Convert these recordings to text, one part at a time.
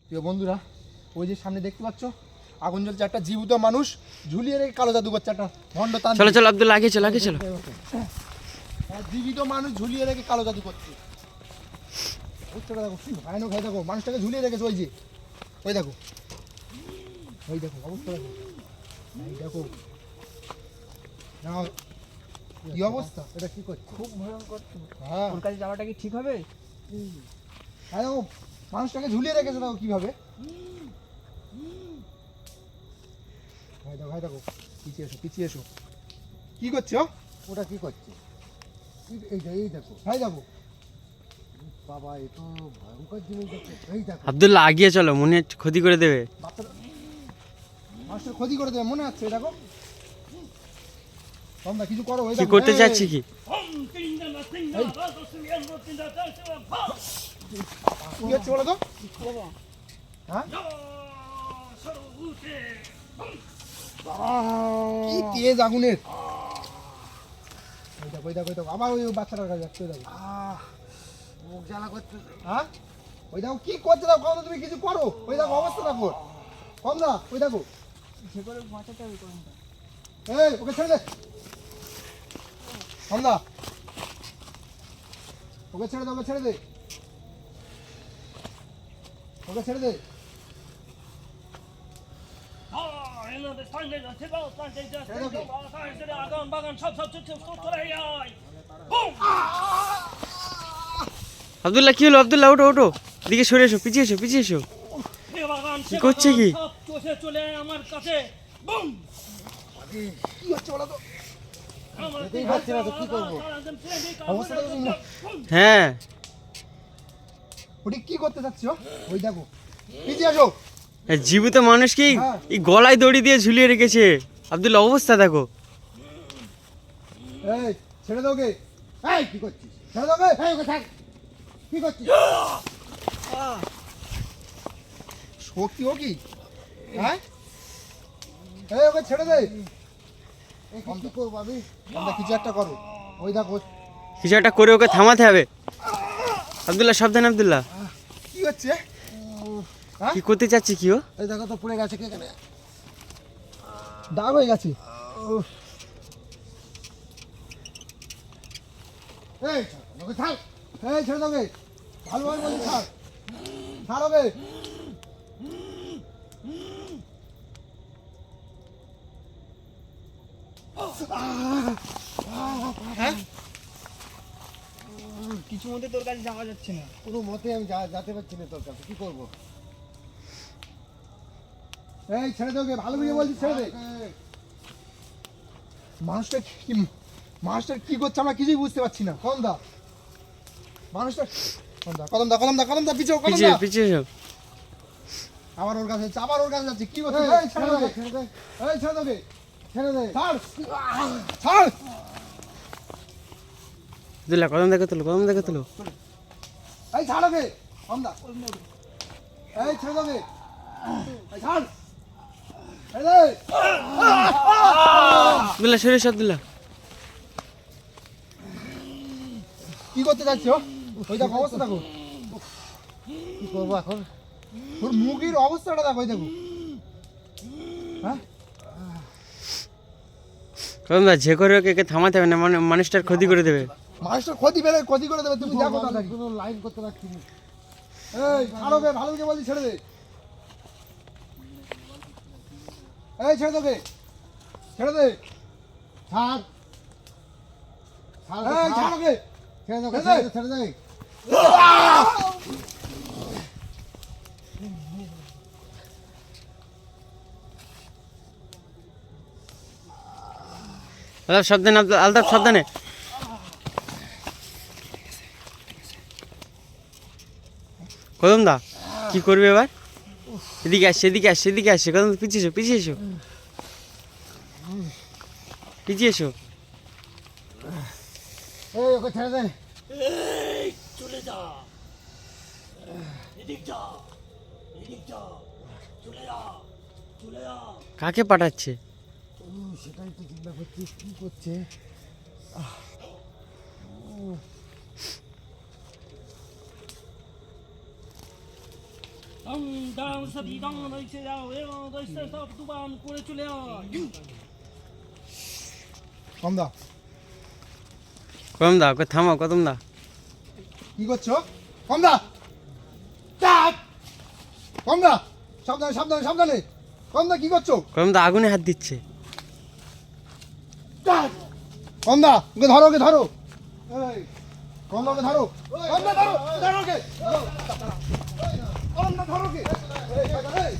প্রিয় বন্ধুরা, ওই যে সামনে দেখতে পাচ্ছ আগুন জ্বলছে, একটা জীবিত মানুষ ঝুলিয়ে রেখে কালো জাদু করছে, একটা ভণ্ড তান্ত্রিক। চলো চলো আব্দুল্লাহ, আগে চলো আগে চলো। জীবিত মানুষ ঝুলিয়ে রেখে কালো জাদু করছে। অবস্থাটা দেখো কি ভয়ানক, হয় দেখো মানুষটাকে ঝুলিয়ে রেখেছে। ওই যে ওই দেখো, ওই দেখো অবস্থা দেখো, এই দেখো না কি অবস্থা, এটা কি করছে? খুব ভয়ঙ্কর। হ্যাঁ ওর কাছে যাওয়াটা কি ঠিক হবে? হ্যাঁ দেখো মানুষটাকে ঝুলিয়ে রেখেছে, দেখো কিভাবে। ভাই দেখো, ভাই দেখো, পিছিয়ে এসো পিছিয়ে এসো। কি করছো? ওটা কি করছে? এই দেখো ভাই দেখো, বাবা, এ তো ভয়ঙ্কর জিনিস দেখো। এই দেখো আব্দুল্লাহ আগিয়ে চলো, মনে হচ্ছে ক্ষতি করে দেবে। বাচ্চাটা মানুষটার ক্ষতি করে দেবে মনে হচ্ছে। দেখো তোমরা কিছু করো। ওই কি দেখো, করতে এই, চাচ্ছি কি? কি হচ্ছে বলো তো? হ্যাঁ কি তেজ আগুনের। ওই দেখো, ওই দেখো, ওই দেখো, আবার ওই বাচ্চাটার কাছে যাচ্ছে। ওই দেখো, মুখ জ্বালা করতে। হ্যাঁ ওই দেখো কি করছে, দেখো কম, তুমি কিছু করো। ওই দেখো অবস্থা দেখো কম না। ওই দেখো, সে করে বাঁচাতে হবে কোনটা? এই ওকে ছেড়ে দে কম না, ওকে ছেড়ে দে, ওকে ছেড়ে দে, ওকে ছেড়ে দে। আব্দুল্লাহ কি হলো? আব্দুল্লাহ ওঠো ওঠো, দিকে সরে এসো, পিছিয়ে এসো পিছিয়ে এসো। কি করছে কি? চলে আমার কাছে বুম কি হচ্ছে বলো তো? যেতেই পারছি না তো, কি করবো? অবস্থা দেখো তুমি না। হ্যাঁ ওটি কি করতে চাচ্ছ? ওই দেখো পিছিয়ে আসো। এই জীবিত মানুষ কি হ্যাঁ। এই গলায় দড়ি দিয়ে ঝুলিয়ে রেখেছে। আব্দুল্লাহ অবস্থা দেখো। এই ছেড়ে দাও ওকে, এই কি করছিস? ছেড়ে দাও ওকে। এই ওকে থাক। কি করছিস? শক্তি ও কি? হ্যাঁ এই ওকে ছেড়ে দে। এই কি করবো আমি? তোমরা কিছু একটা করো। ওই দেখো কিছু একটা করে ওকে থামাতে হবে। আব্দুল্লাহ সাবধান আব্দুল্লাহ। কি হচ্ছে। হ্যাঁ কি করতে চাচ্ছি কি ও? এই দেখো তো পড়ে গেছে কে এখানে। দাগ হয়ে গেছে। এই ওকে থাক। এই ছেড়ে দাও ওকে, ভালোভাবে বলছি ছাড়, ছাড় ওকে। হ্যাঁ কিছু মধ্যে তোর কাছে যাওয়া যাচ্ছে না। কোনো মতে আমি যেতে পারছি না তোর কাছে, কি করবো? এই ছেড়ে দাও ওকে, ভালো বুঝে বলছি ছেড়ে দে। মানুষটা কি, মানুষটা কি করছে আমরা কিছুই বুঝতে পারছি না। কদম দা মানুষটা, কদম দা কদম দা কদম দা পিছিয়ে, কদম পিছিয়ে দা পিছিয়ে এসো। আবার ওর কাছে যাচ্ছে, আবার ওর কাছে যাচ্ছে। কি করছে? এই ছেড়ে দাও ওকে, ছেড়ে দে, এই ছেড়ে দাও ওকে, ছেড়ে দে। ছাড় ছাড়। আব্দুল্লাহ কদম দেখে তোলো, কদম দেখে তোলো। এই ছাড় ওকে, কদম দা এই ছেড়ে দাও ওকে, এই ছাড়, ছেড়ে দে। আব্দুল্লাহ সরে এসো আব্দুল্লাহ। কি করতে যাচ্ছ? ওই দেখো অবস্থা দেখো, কি করবো এখন? ওর মুখের অবস্থাটা দেখো। ওই দেখো, হ্যাঁ কদম দা যে করে ওকে একে থামাতে হবে না, মানে মানুষটার ক্ষতি করে দেবে। মানুষটার ক্ষতি করে দেবে। তুমি দেখো তাড়াতাড়ি। কোনো লাইন করতে পারছি না। এই ছাড় ওকে, ভালো বুঝে বলছি ছেড়ে দে। এই ছেড়ে দে ওকে, ছেড়ে দে। ছাড়। ছাড় ওকে, এই ছাড় ছাড়। ওকে। ছেড়ে দে ওকে, ছেড়ে দে। ছেড়ে দে। আলতাফ সাবধানে, আলতাফ সাবধানে। কদম দা কি করবে এবার? এদিকে আসছে, এদিকে আসছে, এদিকে আসছে। কদম দা পিছিয়ে এসো, পিছিয়ে এসো, পিছিয়ে এসো। এই ওকে ছেড়ে দে। চলে যা, এদিক যা, এদিক যা, চলে যা, চলে যা। কাকে পাঠাচ্ছে? সেটাই তো চিন্তা করছি, কি করছে? দং দাং সাদি দং রইছে যাও এবং রইছে সব দুবান করে চলে আয় কম দা কদম দা ওকে থামাও কদম দা। কি করছো? কম দা চাপ! কম দা সাবধানে সাবধানে সাবধানে। কম দা কি করছো? কদম দা আগুনে হাত দিচ্ছে। চাপ! কম দা ওকে ধরো ওকে ধরো। এই কম দা ওকে ধরো। কম দা ধরো ধরো ওকে। কম দা ধরো ওকে। এই এই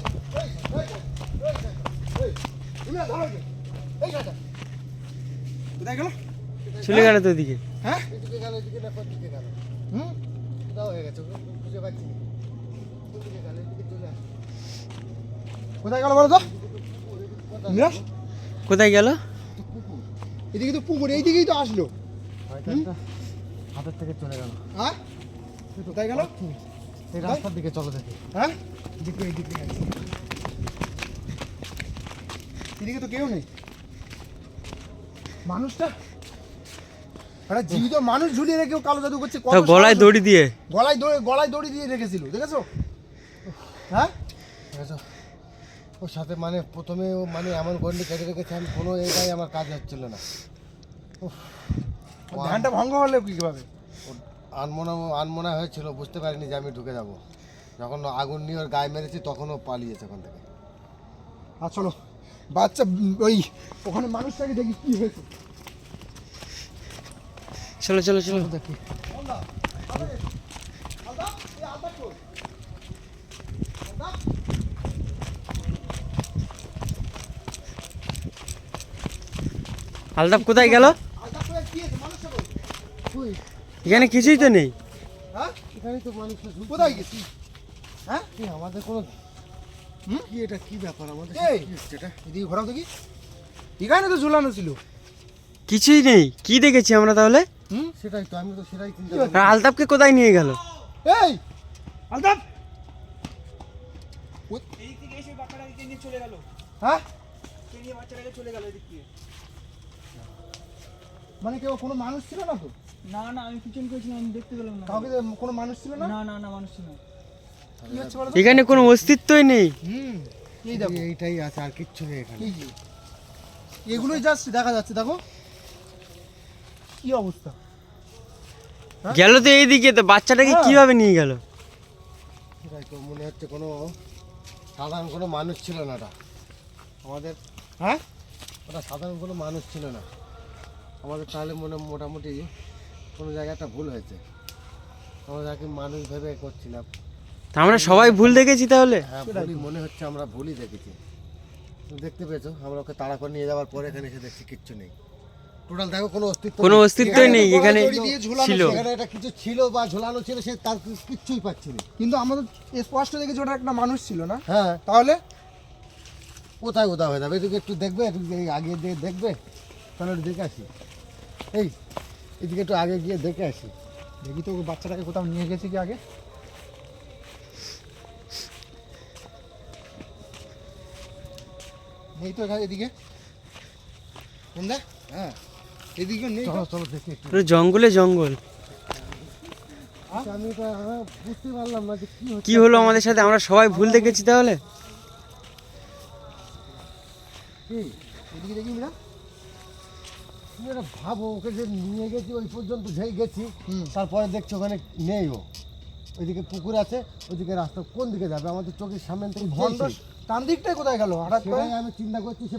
এই তুমি ধরো ওকে। এই কাটা কোথায় গেল? চলে গেল তো ওদিকে। হ্যাঁ এদিকে গেল এদিকে না কোন দিকে গেল হুম কোথাও হয়ে গেছে বুঝে পাচ্ছি না কোন দিকে গেল এদিকে চলে আসে কোথায় গেল বলো তো? মিরাজ কোথায় গেল? এদিকে তো পুকুর এইদিকেই তো আসলো। হয়তো একটা হাতের থেকে চলে গেল হ্যাঁ কোথায় গেল? এই রাস্তার দিকে চলো দেখি হ্যাঁ এদিকে এইদিকে গেছে। এদিকে তো কেউ নেই। মানুষটা একটা জীবিত মানুষ ঝুলিয়ে রেখেও কালো জাদু করছে। কত তো গলায় সাহস! দড়ি দিয়ে। গলায় দড়ি দিয়ে রেখেছিল দেখেছো? হ্যাঁ দেখেছো? ওর সাথে মানে প্রথমে ও মানে এমন গন্ডি কেটে রেখেছে আমি কোনো এটাই আমার কাজ হচ্ছিল না ধ্যানটা ভঙ্গ হলে কিভাবে? আনমনা হয়েছিল বুঝতে পারিনি যে আমি ঢুকে যাব যখন আগুন নিয়ে ওর গায়ে মেরেছি তখন ও পালিয়েছে ওখান থেকে আর চলো বাচ্চা ওই ওখানে মানুষটাকে দেখি কি হয়েছে। চলো চলো চলো। দেখি আলতাপ কোথায় গেল? তুই এখানে কিছুই তো নেই। হ্যাঁ এখানেই তো মানুষ কোথায় গেছি? হ্যাঁ কি আমাদের কোনো হুম? কি এটা কি ব্যাপার আমাদের এই! কি হচ্ছে এটা এদিকে ঘোরাও দেখি। এখানে তো ঝুলানো ছিল। কিছুই নেই। কি দেখেছি আমরা তাহলে? হুম সেটাই তো আমি তো সেটাই চিন্তা কি করি আর আলতাপকে কোথায় নিয়ে গেল? এই আলতাফ এদিক থেকে এসে বাচ্চাটাকে নিয়ে চলে গেল। হ্যাঁ কে নিয়ে বাচ্চাটাকে চলে গেল এদিক দিয়ে। মানে কেউ কোনো মানুষ ছিল না তো? না না আমি পিছন করেছিলাম আমি দেখতে পেলাম না। কাউকে তো কোনো মানুষ ছিল না? না না না মানুষ ছিল না। কি হচ্ছে বলো তো? এখানে কোনো অস্তিত্বই নেই। হুম এই দেখো এইটাই আছে আর কিচ্ছু নেই এখানে এই যে এগুলোই জাস্ট দেখা যাচ্ছে দেখো কি অবস্থা। হ্যাঁ? গেল তো এইদিকে, তো বাচ্চাটাকে হ্যাঁ। কিভাবে নিয়ে গেল? সেটাই তো মনে হচ্ছে কোনো সাধারণ কোনো মানুষ ছিল না ওটা আমাদের হ্যাঁ ওটা সাধারণ কোনো মানুষ ছিল না আমাদের তাহলে মোটামুটি কোনো জায়গায় একটা ভুল হয়েছে আমরা যাকে মানুষ ভেবে করছিলাম তা আমরা সবাই ভুল দেখেছি তাহলে। হ্যাঁ ভুলই মনে হচ্ছে আমরা ভুলই দেখেছি তুমি দেখতে পেয়েছো আমরা ওকে তাড়া করে নিয়ে যাওয়ার পরে এখানে এসে দেখছি কিচ্ছু নেই টোটাল দেখো কোনো অস্তিত্ব কোনো নেই। অস্তিত্বই নেই এখানে এখানে। দড়ি দিয়ে ঝুলানো ছিল। এখানে একটা কিছু ছিল বা ঝোলানো ছিল সে তার কিচ্ছুই পাচ্ছি না কিন্তু আমাদের স্পষ্ট দেখেছি ওটা একটা মানুষ ছিল না। হ্যাঁ তাহলে কোথায় কোথাও হয়ে যাবে এদিকে একটু দেখবে একটু আগে দিয়ে দেখবে তাহলে একটু দেখে আসি এই এদিকে একটু আগে গিয়ে দেখে আসি দেখি তো ওই বাচ্চাটাকে কোথাও নিয়ে গেছে কি আগে। নেই তো এখানে এদিকে কোনটা? হ্যাঁ এদিকে নেই তো? চলো চলো দেখি একটু পুরো জঙ্গলে জঙ্গল। আমি এটা বুঝতে পারলাম না যে কি হচ্ছে কি হলো আমাদের সাথে? আমরা সবাই ভুল দেখেছি তাহলে। কি এদিকে দেখি না। তুমি এটা ভাবো ওকে যে নিয়ে গেছি ওই পর্যন্ত যেই গেছি হুম। তারপরে দেখছো ওখানে নেই ও ওইদিকে পুকুর আছে ওইদিকে রাস্তা কোন দিকে যাবে আমাদের চোখের সামনে থেকে ভণ্ড যেই সেই। তান্ত্রিকটাই কোথায় গেল হঠাৎ করে? সেটাই আমি চিন্তা করছি সে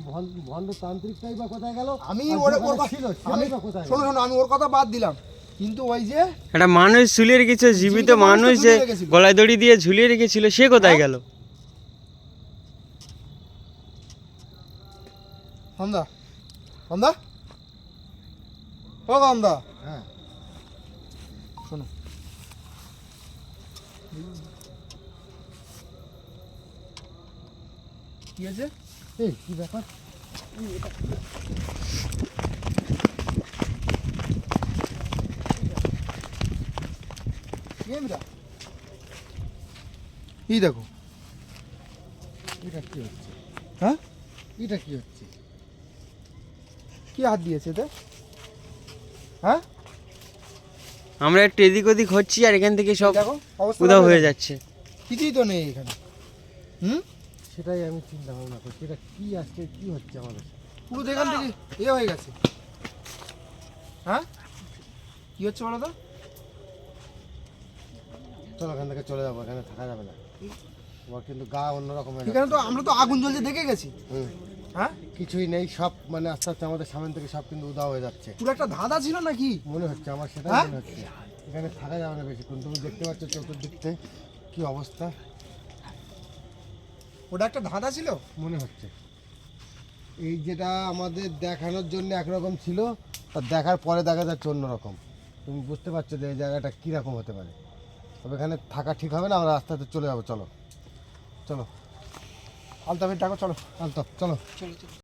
ভণ্ড তান্ত্রিকটাই বা কোথায় গেল আমি আর ওর যেখানে কথা ছিল আমি সেটাই বা কোথায় গেল? শোনো শোনো আমি ওর কথা বাদ দিলাম কিন্তু ওই যে একটা মানুষ ঝুলিয়ে রেখেছে, জীবিত জীবিত মানুষ তো মানুষ যে ঝুলিয়ে রেখেছিল। গলায় দড়ি দিয়ে ঝুলিয়ে রেখেছিল, সে কোথায় গেল? আমদা আমদা ও আমদা হ্যাঁ শোনো কি আছে? এই কি ব্যাপার কি এটা? এই দেখো এটা কি হচ্ছে হ্যাঁ এটা কি হচ্ছে কি হাত দিয়েছে এতে? হ্যাঁ আমরা একটু এদিক ওদিক হচ্ছি আর এখান থেকে সব দেখো অবস্থা উধাও দেখো। হয়ে যাচ্ছে। কিছুই তো নেই এখানে। হুম, সেটাই আমি চিন্তা ভাবনা করছি, এটা কি আজকে কি হচ্ছে আমাদের সাথে? পুরো তো এখান থেকে হয়ে গেছে। হ্যাঁ, কি হচ্ছে বলো তো? চলো এখান থেকে চলে যাবো, এখানে থাকা যাবে না। তোমার কিন্তু গা অন্যরকম হয়ে এখানে যাচ্ছে। তো আমরা তো আগুন জ্বলছে দেখে গেছি। হুম, হ্যাঁ, কিছুই নেই, সব মানে আস্তে আস্তে আমাদের সামনে থেকে সব কিন্তু উধাও হয়ে যাচ্ছে পুরো একটা ধাঁধা ছিল নাকি? মনে হচ্ছে, আমার সেটাই হ্যাঁ? মনে হচ্ছে। এখানে থাকা যাবে না বেশিক্ষণ, তুমি দেখতে পাচ্ছ চতুর্দিকতে কি অবস্থা ওটা একটা ধাঁধা ছিল। মনে হচ্ছে। এই যেটা আমাদের দেখানোর জন্য একরকম ছিল, আর দেখার পরে দেখা যাচ্ছে অন্যরকম। তুমি বুঝতে পারছো যে এই জায়গাটা কীরকম হতে পারে। তবে এখানে থাকা ঠিক হবে না, আমরা আস্তে আস্তে চলে যাবো। চলো চলো আলতাফের ডাকো, চলো। আলতাফ চলো। চলো চলো।